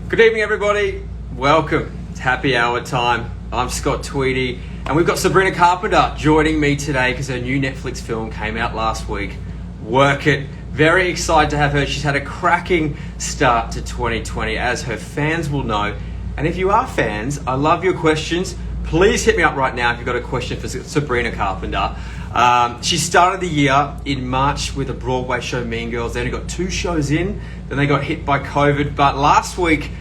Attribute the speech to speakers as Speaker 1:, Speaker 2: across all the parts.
Speaker 1: Good evening, everybody. Welcome to Happy Hour Time. I'm Scott Tweedy, and we've got Sabrina Carpenter joining me today because her new Netflix film came out last week, Work It. Very excited to have her. She's had a cracking start to 2020, as her fans will know. And if you are fans, I love your questions. Please hit me up right now if you've got a question for Sabrina Carpenter. She started the year in March with a Broadway show, Mean Girls. They only got 2 shows in, then they got hit by COVID. But last week,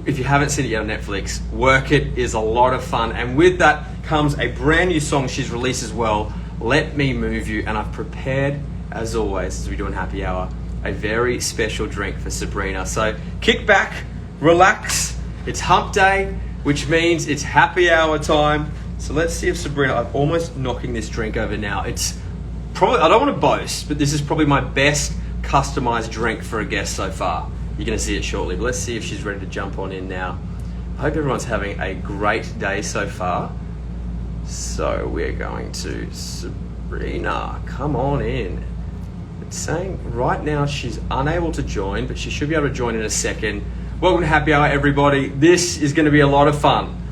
Speaker 1: if you haven't seen it yet on Netflix, Work It is a lot of fun. And with that comes a brand new song she's released as well, Let Me Move You. And I've prepared, as always, as we do in Happy Hour, a very special drink for Sabrina. So kick back, relax. It's hump day, which means it's happy hour time. So let's see if Sabrina, I'm almost knocking this drink over now. It's probably, I don't want to boast, but this is probably my best customized drink for a guest so far. You're going to see it shortly, but let's see if she's ready to jump on in now. I hope everyone's having a great day so far. So we're going to Sabrina, come on in. It's saying right now she's unable to join, but she should be able to join in a second. Welcome to Happy Hour, everybody. This is going to be a lot of fun.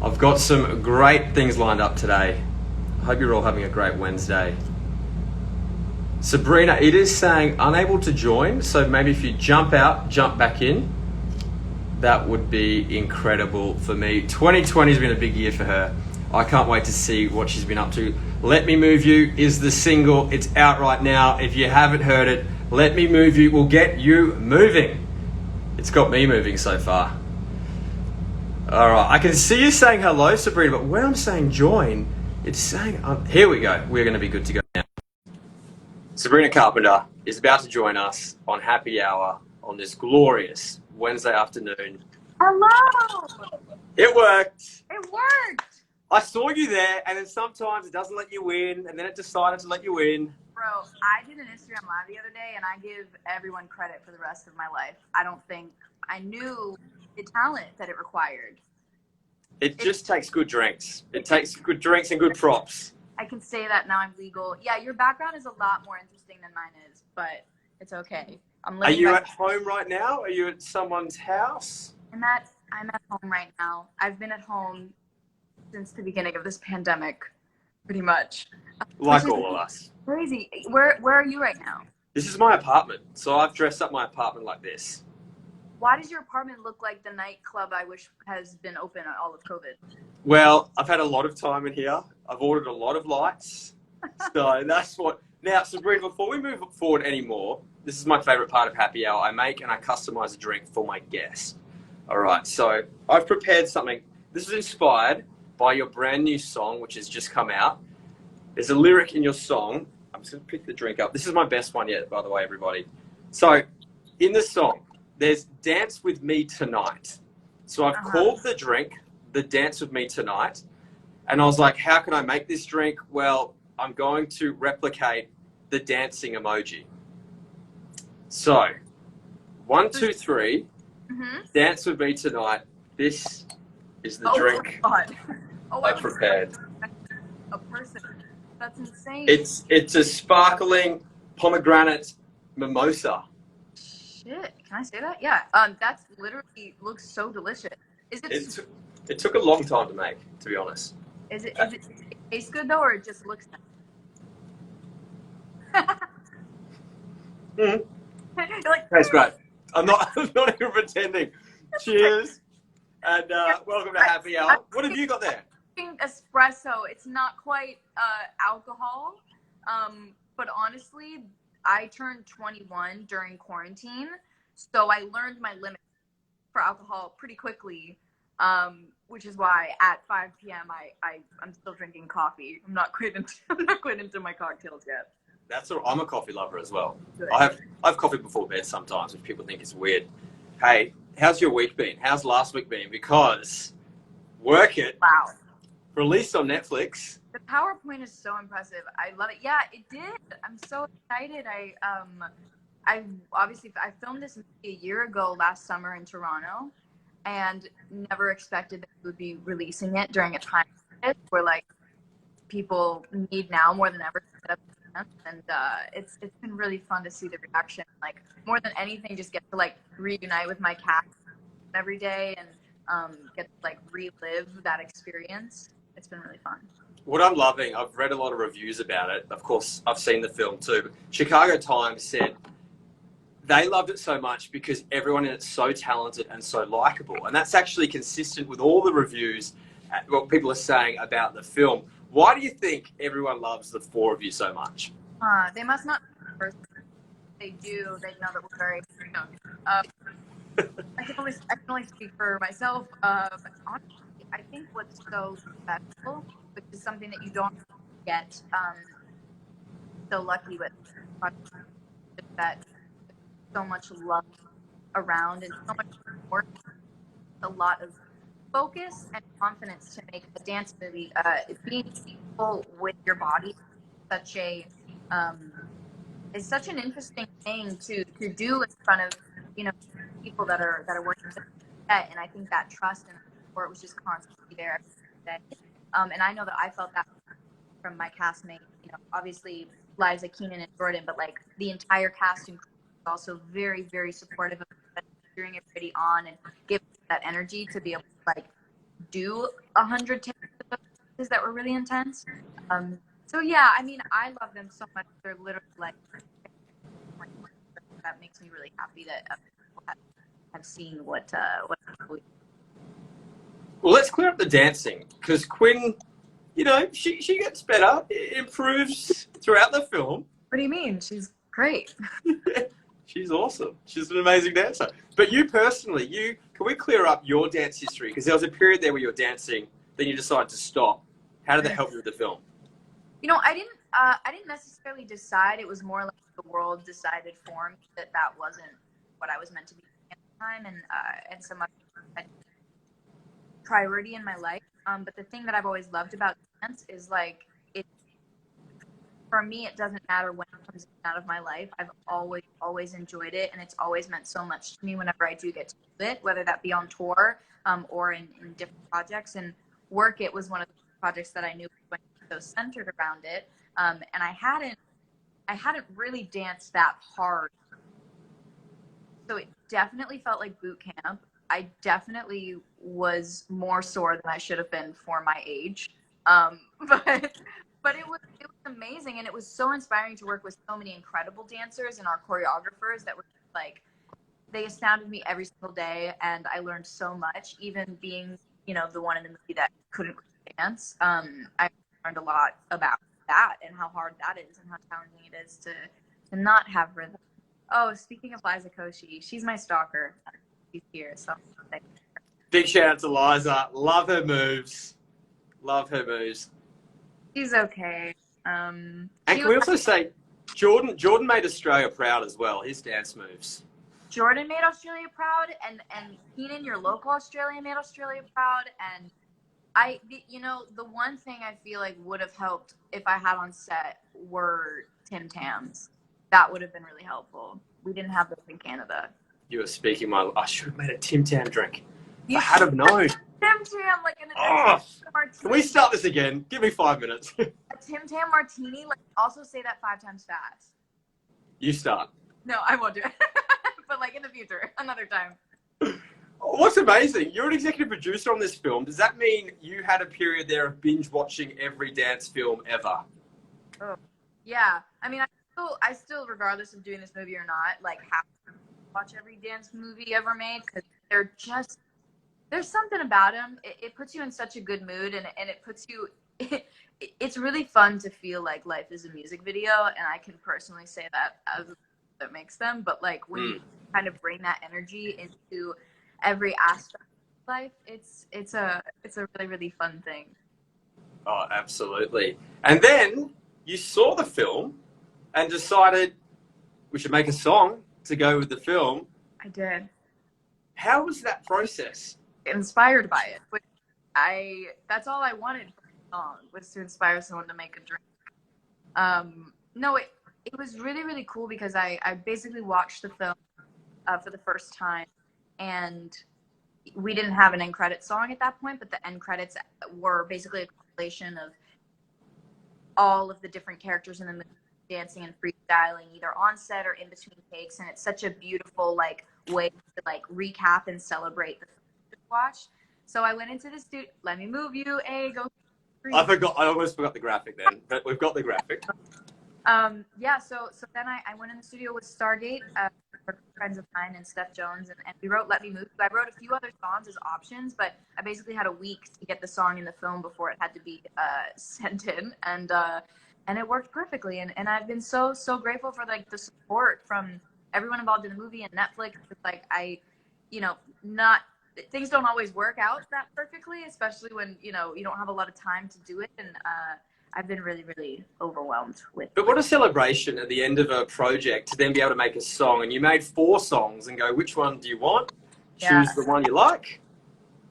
Speaker 1: I've got some great things lined up today. I hope you're all having a great Wednesday. Sabrina, it is saying unable to join, so maybe if you jump out, jump back in, that would be incredible for me. 2020 has been a big year for her. I can't wait to see what she's been up to. Let Me Move You is the single. It's out right now. If you haven't heard it, Let Me Move You will get you moving. It's got me moving so far. All right, I can see you saying hello, Sabrina, but when I'm saying join, it's saying, here we go. We're going to be good to go now. Sabrina Carpenter is about to join us on Happy Hour on this glorious Wednesday afternoon.
Speaker 2: Hello!
Speaker 1: It worked.
Speaker 2: It worked!
Speaker 1: I saw you there, and then sometimes it doesn't let you in, and then it decided to let you in.
Speaker 2: Bro, I did an Instagram live the other day, and I give everyone credit for the rest of my life. I don't think I knew the talent that it required.
Speaker 1: It just takes good drinks. It takes good drinks and good props.
Speaker 2: I can say that now I'm legal. Yeah, your background is a lot more interesting than mine is, but it's okay.
Speaker 1: Are you at home right now? Are you at someone's house?
Speaker 2: I'm at home right now. I've been at home since the beginning of this pandemic, pretty much.
Speaker 1: Like all of us.
Speaker 2: Crazy. Where are you right now?
Speaker 1: This is my apartment, so I've dressed up my apartment like this.
Speaker 2: Why does your apartment look like the nightclub I wish has been open on all of COVID?
Speaker 1: Well, I've had a lot of time in here. I've ordered a lot of lights. So that's what... Now, Sabrina, before we move forward anymore, this is my favorite part of Happy Hour. I make and I customize a drink for my guests. All right, so I've prepared something. This is inspired by your brand new song, which has just come out. There's a lyric in your song. I'm just going to pick the drink up. This is my best one yet, by the way, everybody. So in the song, there's Dance With Me Tonight. So I've called the drink the Dance With Me Tonight. And I was like, how can I make this drink? Well, I'm going to replicate the dancing emoji. So 1, 2, 3, Dance With Me Tonight. This is the drink I prepared.
Speaker 2: A person. That's insane.
Speaker 1: It's a sparkling pomegranate mimosa.
Speaker 2: Shit, can I say that? Yeah. That's literally looks so delicious.
Speaker 1: It took a long time to make, to be honest.
Speaker 2: Is it tastes good though, or it just looks nice? Like,
Speaker 1: tastes great. I'm not even pretending. Cheers, and welcome to Happy Hour. What have you got there?
Speaker 2: Espresso. It's not quite alcohol, but honestly, I turned 21 during quarantine, so I learned my limit for alcohol pretty quickly, which is why at 5 p.m. I'm still drinking coffee. I'm not quite into my cocktails yet.
Speaker 1: I'm a coffee lover as well. Good. I have coffee before bed sometimes, which people think is weird. Hey, how's your week been? How's last week been? Because Work It.
Speaker 2: Wow.
Speaker 1: Released on Netflix.
Speaker 2: The PowerPoint is so impressive. I love it. Yeah, it did. I'm so excited. I filmed this a year ago last summer in Toronto, and never expected that we would be releasing it during a time where like people need now more than ever. And it's been really fun to see the reaction. Like more than anything, just get to like reunite with my cast every day and get to like relive that experience. It's been really fun.
Speaker 1: What I'm loving, I've read a lot of reviews about it. Of course, I've seen the film too. But Chicago Times said they loved it so much because everyone in it's so talented and so likable. And that's actually consistent with all the reviews, what people are saying about the film. Why do you think everyone loves the four of you so much?
Speaker 2: They must not. They do. They know that we're very. I can only speak for myself. Honestly, I think what's so special, which is something that you don't get so lucky with, is that so much love around and so much work, a lot of focus and confidence to make a dance movie. Being comfortable with your body such a is such an interesting thing to do in front of people that are working with that, and I think that trust and support was just constantly there every day. And I know that I felt that from my castmates. Obviously Liza, Keenan, and Jordan, but like the entire cast and crew was also very, very supportive of cheering everybody on and giving that energy to be able to like do 100 takes of those that were really intense. So yeah, I mean, I love them so much. They're literally like, that makes me really happy that people have seen what
Speaker 1: Well, let's clear up the dancing because Quinn, she gets better, improves throughout the film.
Speaker 2: What do you mean? She's great.
Speaker 1: She's awesome. She's an amazing dancer. But you personally, can we clear up your dance history? Because there was a period there where you were dancing, then you decided to stop. How did that help you with the film?
Speaker 2: I didn't necessarily decide. It was more like the world decided for me that wasn't what I was meant to be doing at the time, and so much priority in my life. But the thing that I've always loved about dance is like for me, it doesn't matter when it comes out of my life. I've always enjoyed it, and it's always meant so much to me whenever I do get to do it, whether that be on tour or in different projects. And Work It was one of the projects that I knew was so centered around it. And I hadn't really danced that hard. So it definitely felt like boot camp. I definitely was more sore than I should have been for my age. But it was amazing, and it was so inspiring to work with so many incredible dancers and our choreographers that were like, they astounded me every single day, and I learned so much, even being, the one in the movie that couldn't dance. I learned a lot about that and how hard that is and how challenging it is to not have rhythm. Oh, speaking of Liza Koshy, she's my stalker. She's here, so
Speaker 1: big shout out to Liza. Love her moves.
Speaker 2: She's okay.
Speaker 1: And can we also say Jordan made Australia proud as well, his dance moves.
Speaker 2: Jordan made Australia proud, and Keenan, your local Australia, made Australia proud. And the one thing I feel like would have helped if I had on set were Tim Tams. That would have been really helpful. We didn't have those in Canada.
Speaker 1: You were speaking I should have made a Tim Tam drink. I had have known.
Speaker 2: Tim Tam, like martini.
Speaker 1: Can we start this again? Give me 5 minutes.
Speaker 2: A Tim Tam martini. Like, also say that 5 times fast.
Speaker 1: You start.
Speaker 2: No, I won't do it. But like in the future, another time.
Speaker 1: What's amazing, you're an executive producer on this film. Does that mean you had a period there of binge watching every dance film ever?
Speaker 2: Oh, yeah. I mean, I still, regardless of doing this movie or not, like have to watch every dance movie ever made because there's something about them. It puts you in such a good mood, and it puts you. It's really fun to feel like life is a music video, and I can personally say that as that makes them. But like when you kind of bring that energy into every aspect of life, it's a really, really fun thing.
Speaker 1: Oh, absolutely. And then you saw the film and decided we should make a song to go with the film.
Speaker 2: I did.
Speaker 1: How was that process?
Speaker 2: Inspired by it. Which that's all I wanted from the song, was to inspire someone to make a drink. No, it was really, really cool because I basically watched the film for the first time, and we didn't have an end credits song at that point, but the end credits were basically a compilation of all of the different characters in the movie dancing and freestyling, either on set or in between takes. And it's such a beautiful, like, way to like recap and celebrate the film we just watched. So I went into the studio. Let me move you. Go.
Speaker 1: I forgot. I almost forgot the graphic then, but we've got the graphic.
Speaker 2: Yeah, so then I went in the studio with Stargate, friends of mine, and Steph Jones, and we wrote "Let Me Move." I wrote a few other songs as options, but I basically had a week to get the song in the film before it had to be sent in, and it worked perfectly. And I've been so grateful for like the support from everyone involved in the movie and Netflix. It's like not things don't always work out that perfectly, especially when you don't have a lot of time to do it, and I've been really, really overwhelmed with.
Speaker 1: But what a celebration at the end of a project to then be able to make a song. And you made 4 songs and go, which one do you want?
Speaker 2: Yeah.
Speaker 1: Choose the one you like.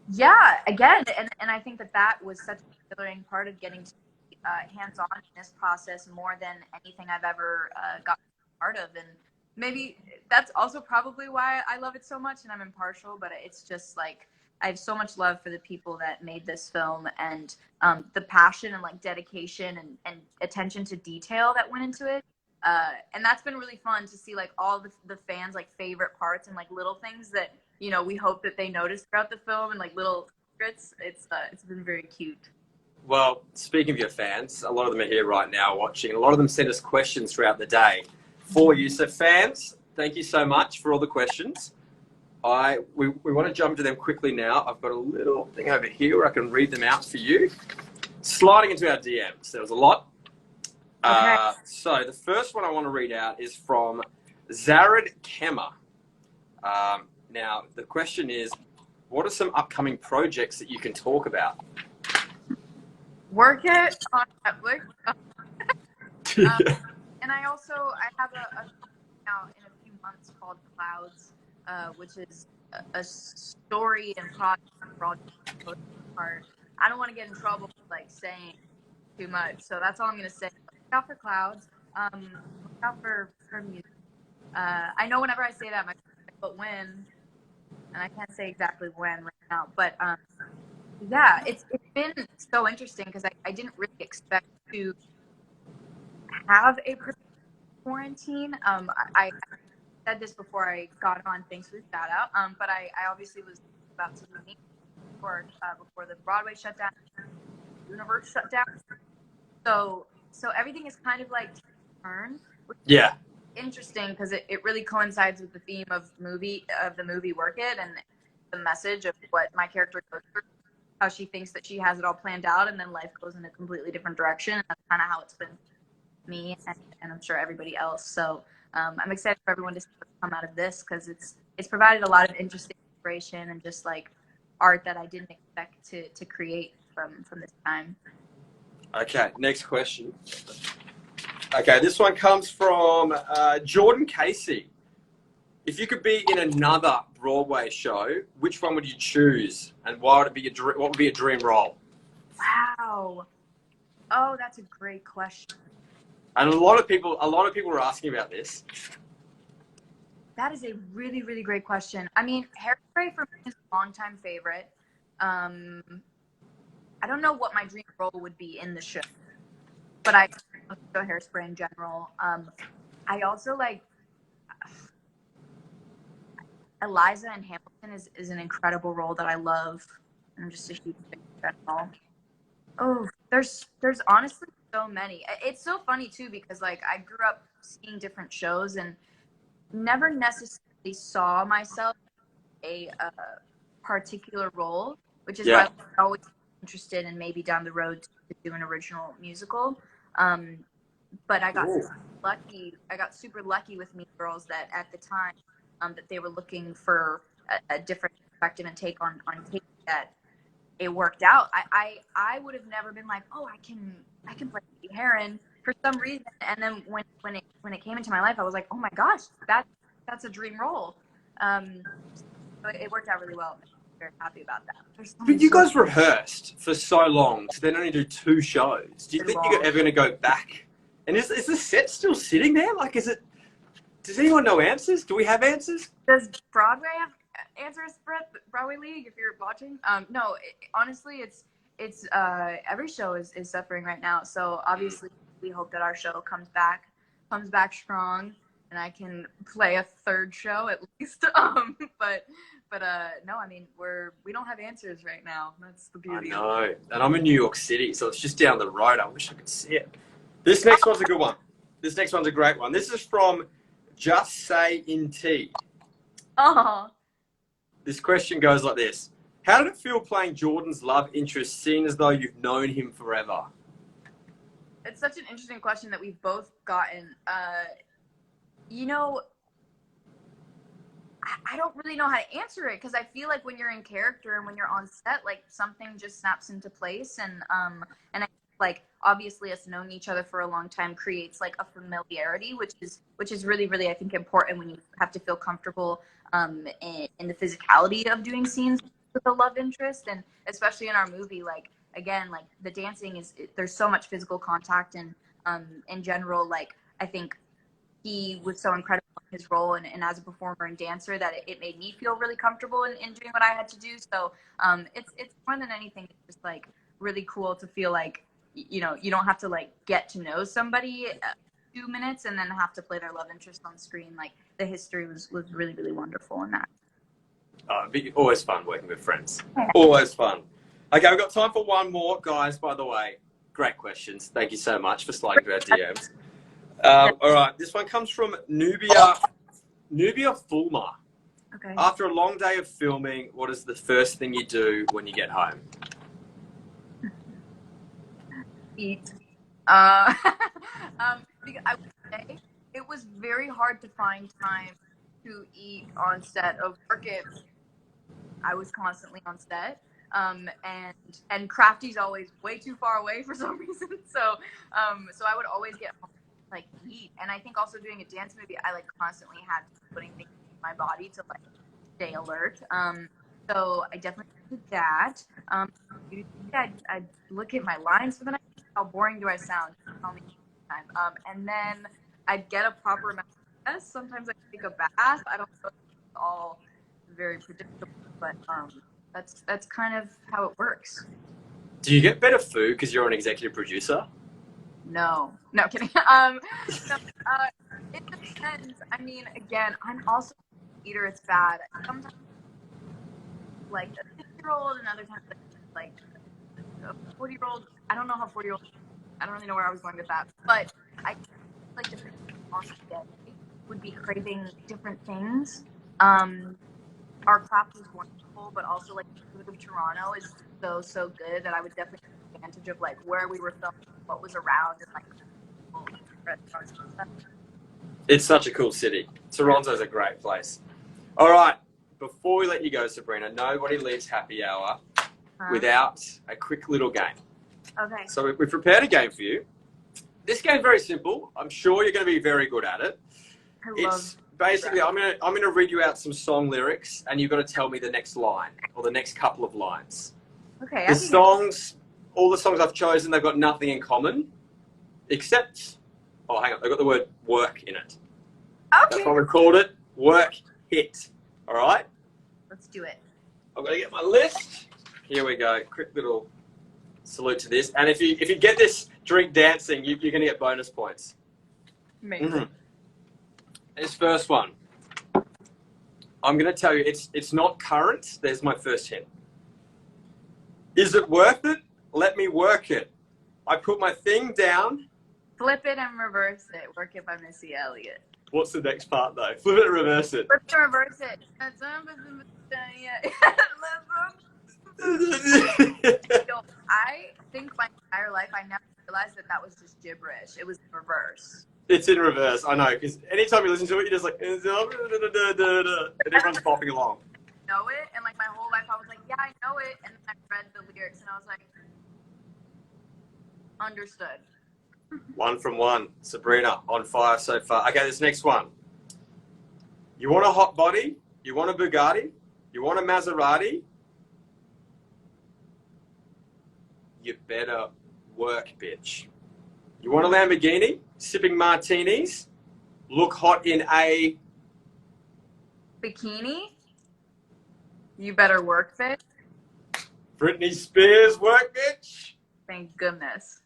Speaker 2: Yeah, again, and I think that was such an exhilarating part of getting to be hands-on in this process more than anything I've ever gotten part of. And maybe that's also probably why I love it so much, and I'm impartial, but it's just like I have so much love for the people that made this film, and the passion and like dedication and attention to detail that went into it. And that's been really fun to see like all the fans like favorite parts and like little things that we hope that they notice throughout the film and like little secrets. It's been very cute.
Speaker 1: Well, speaking of your fans, a lot of them are here right now watching. A lot of them send us questions throughout the day for you. So fans, thank you so much for all the questions. We want to jump to them quickly now. I've got a little thing over here where I can read them out for you. Sliding into our DMs, there was a lot.
Speaker 2: Okay.
Speaker 1: So the first one I want to read out is from Zared Kemmer. Now, the question is, what are some upcoming projects that you can talk about?
Speaker 2: Work It on Netflix. And I have a now in a few months called Clouds, which is a story and project for all part. I don't want to get in trouble with like saying too much, so that's all I'm gonna say. Look out for Clouds. Look out for music. I know whenever I say that, but when, and I can't say exactly when right now, but yeah, it's been so interesting because I didn't really expect to have a quarantine. I said this before I got on. Thanks for the shout out. But I obviously was about to leave before the Broadway shut down, universe shut down. So everything is kind of like turned.
Speaker 1: Yeah.
Speaker 2: Interesting because it really coincides with the theme of the movie Work It, and the message of what my character goes through, how she thinks that she has it all planned out, and then life goes in a completely different direction. And that's kind of how it's been me and I'm sure everybody else. So I'm excited for everyone to see what's come out of this because it's provided a lot of interesting inspiration and just like art that I didn't expect to create from this time.
Speaker 1: Okay, next question. Okay, this one comes from Jordan Casey. If you could be in another Broadway show, which one would you choose, and why would it be what would be a dream role?
Speaker 2: Wow. Oh, that's a great question.
Speaker 1: And a lot of people are asking about this.
Speaker 2: That is a really, really great question. I mean, Hairspray for me is a longtime favorite. I don't know what my dream role would be in the show, but I love Hairspray in general. I also like Eliza in Hamilton is an incredible role that I love. I'm just a huge fan in general. Oh, there's honestly so many. It's so funny too because like I grew up seeing different shows and never necessarily saw myself in a particular role, which is why I'm always interested in maybe down the road to do an original musical. But I got lucky. I got super lucky with Mean Girls that at the time that they were looking for a different perspective and take on taking that. It worked out. I would have never been like, oh, I can play Heron for some reason. And then when it came into my life, I was like, oh my gosh, that's a dream role. So it worked out really well. I'm very happy about that.
Speaker 1: But you guys rehearsed for so long to then only do 2 shows. Do you think you're ever going to go back? And is the set still sitting there? Like, does anyone know answers? Do we have answers?
Speaker 2: Does Broadway have answers for Broadway League if you're watching? No, honestly, it's every show is suffering right now. So obviously we hope that our show comes back strong. and I can play a third show at least. But no, I mean we don't have answers right now. That's the beauty.
Speaker 1: I know, and I'm in New York City, so it's just down the road. I wish I could see it. This next one's a good one. This next one's a great one. This is from Just Say in T.
Speaker 2: Oh.
Speaker 1: This question goes like this. How did it feel playing Jordan's love interest, seeing as though you've known him forever?
Speaker 2: It's such an interesting question that we've both gotten. You know, I don't really know how to answer it because I feel like when you're in character and when you're on set, like something just snaps into place. And I like obviously us knowing each other for a long time creates like a familiarity, which is really, really, I think, important when you have to feel comfortable in the physicality of doing scenes with a love interest. And especially in our movie, like again, like the dancing there's so much physical contact, and in general, like I think he was so incredible in his role and as a performer and dancer that it made me feel really comfortable in doing what I had to do. So it's more than anything, it's just like really cool to feel like, you know, you don't have to like get to know somebody 2 minutes and then have to play their love interest on screen. Like the history was really, really wonderful in that.
Speaker 1: Always fun working with friends. Always fun. Okay, we've got time for one more. Guys, by the way, great questions. Thank you so much for sliding through our DMs. All right, this one comes from Nubia Fulmer.
Speaker 2: Okay.
Speaker 1: After a long day of filming, what is the first thing you do when you get home?
Speaker 2: Eat. Because I would say it was very hard to find time to eat on set of work. I was constantly on set, and Crafty's always way too far away for some reason. So I would always get home, like eat. And I think also doing a dance movie, I like constantly had putting things in my body to like stay alert. So I definitely did that. I'd look at my lines for the night. How boring do I sound? Tell me time. And then I'd get a proper amount of rest. Sometimes I take a bath. I don't know if it's all very predictable, but that's kind of how it works.
Speaker 1: Do you get better food because you're an executive producer?
Speaker 2: No, kidding. It depends. I mean, again, I'm also an eater. It's bad. Sometimes, like a 6-year-old, and other times, like a 40-year-old. I don't know how 40-year-old. I don't really know where I was going with that, but I like different on the day would be craving different things. Our craft was wonderful, but also like the food of Toronto is so good that I would definitely take advantage of like where we were filming, what was around, and like restaurants and stuff.
Speaker 1: It's such a cool city. Toronto's a great place. All right, before we let you go, Sabrina, nobody leaves happy hour without a quick little game.
Speaker 2: Okay.
Speaker 1: So we've prepared a game for you. This game's very simple. I'm sure you're going to be very good at it. It's basically, I'm gonna read you out some song lyrics, and you've got to tell me the next line or the next couple of lines.
Speaker 2: Okay.
Speaker 1: All the songs I've chosen, they've got nothing in common, except, oh, hang on, they've got the word work in it.
Speaker 2: Okay.
Speaker 1: That's why we called it Work Hit. All right.
Speaker 2: Let's do it.
Speaker 1: I'm gonna get my list. Here we go. Quick little salute to this. And if you get this drink dancing, you're gonna get bonus points.
Speaker 2: Amazing.
Speaker 1: Mm-hmm. This first one, I'm going to tell you, it's not current. There's my first hint. Is it worth it? Let me work it. I put my thing down.
Speaker 2: Flip it and reverse it. Work it by Missy Elliott.
Speaker 1: What's the next part though? Flip it and reverse it.
Speaker 2: Flip it and reverse it. I think my entire life I never realized that was just gibberish. It was reverse.
Speaker 1: It's in reverse, I know, because anytime you listen to it, you're just like, and everyone's bopping along.
Speaker 2: I know it, and like my whole life I was like, yeah, I know it, and then I read the lyrics and I was like, understood.
Speaker 1: 1 from 1. Sabrina, on fire so far. Okay, this next one. You want a hot body? You want a Bugatti? You want a Maserati? You better work, bitch. You want a Lamborghini? Sipping martinis? Look hot in a...
Speaker 2: bikini? You better work, bitch.
Speaker 1: Britney Spears work, bitch?
Speaker 2: Thank goodness.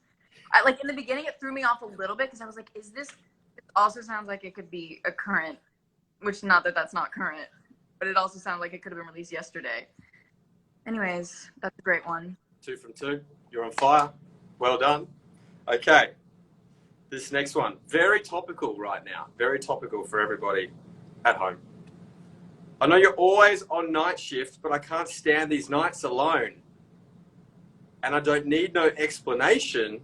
Speaker 2: Like in the beginning, it threw me off a little bit because I was like, is this Also sounds like it could be a current, which not that that's not current, but it also sounds like it could have been released yesterday. Anyways, that's a great one.
Speaker 1: 2 from 2. You're on fire. Well done. Okay. This next one, very topical right now. Very topical for everybody at home. I know you're always on night shift, but I can't stand these nights alone. And I don't need no explanation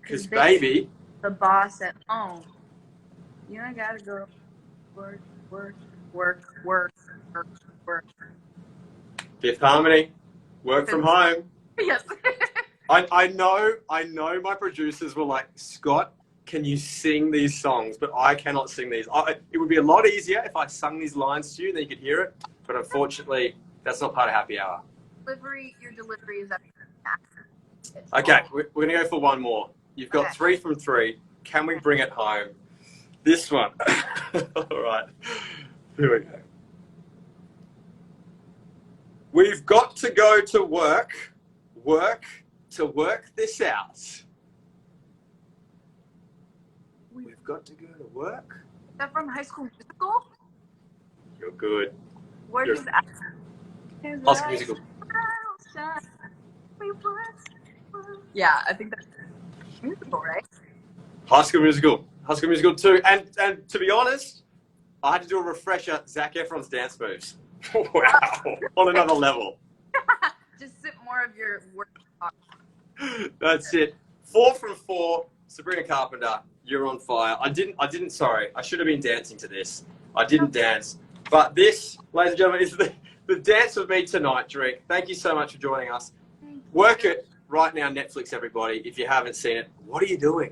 Speaker 1: because, baby,
Speaker 2: the boss at home. You ain't gotta go work, work, work, work, work, work.
Speaker 1: Fifth Harmony, work from home.
Speaker 2: Yes.
Speaker 1: I know my producers were like, Scott, can you sing these songs? But I cannot sing these. It would be a lot easier if I sung these lines to you, then you could hear it. But unfortunately, that's not part of Happy Hour.
Speaker 2: Your delivery is up.
Speaker 1: Okay, we're going to go for one more. You've got 3 from 3. Can we bring it home? This one. All right. Here we go. We've got to go to work to work this out. We've got to go to work.
Speaker 2: Is that from High School Musical?
Speaker 1: You're good.
Speaker 2: Where
Speaker 1: You're
Speaker 2: is that?
Speaker 1: High School Musical.
Speaker 2: Yeah, I think that's musical, right?
Speaker 1: High School Musical. High School Musical 2. And to be honest, I had to do a refresher. Zac Efron's dance moves. Wow. On another level.
Speaker 2: Just sit more of your work.
Speaker 1: That's it. 4 from 4. Sabrina Carpenter, you're on fire. Sorry. I should have been dancing to this. I didn't dance. But this, ladies and gentlemen, is the dance with me tonight, Drake. Thank you so much for joining us. Work it right now, Netflix, everybody. If you haven't seen it, what are you doing?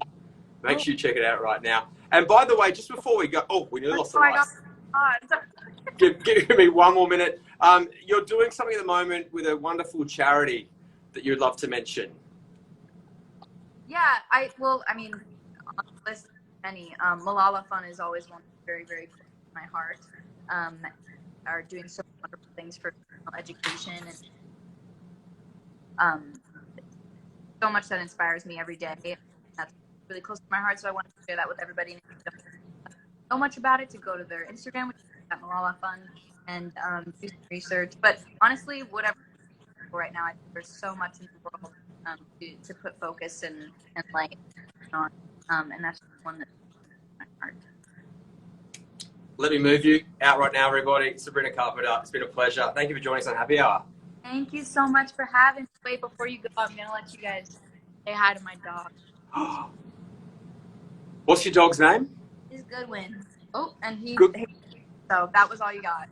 Speaker 1: Make sure you check it out right now. And by the way, just before we go, we nearly lost the lights. Give me one more minute. You're doing something at the moment with a wonderful charity that you'd love to mention.
Speaker 2: Yeah, I mean, on the list of many, Malala Fund is always one very, very close to my heart. Are doing so wonderful things for education and so much that inspires me every day. That's really close to my heart, so I wanted to share that with everybody. And if you don't know so much about it, to go to their Instagram, which is at Malala Fund, and do some research. But honestly, whatever right now, I think there's so much in the world to put focus and light on, and that's one that's my heart.
Speaker 1: Let me move you out right now, everybody. Sabrina Carpenter, it's been a pleasure. Thank you for joining us on Happy Hour.
Speaker 2: Thank you so much for having me. Wait, before you go, I'm going to let you guys say hi to my dog.
Speaker 1: What's your dog's name?
Speaker 2: He's Goodwin. Oh, and
Speaker 1: Good.
Speaker 2: So that was all you got.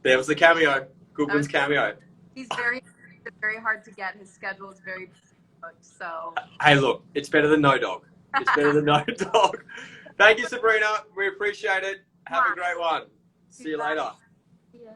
Speaker 1: There was the cameo. Goodwin's cameo.
Speaker 2: He's very hard to get. His schedule is very booked, so.
Speaker 1: Hey, look, it's better than no dog. It's better than no dog. Thank you, Sabrina. We appreciate it. Have a great one. See you later.
Speaker 2: See ya.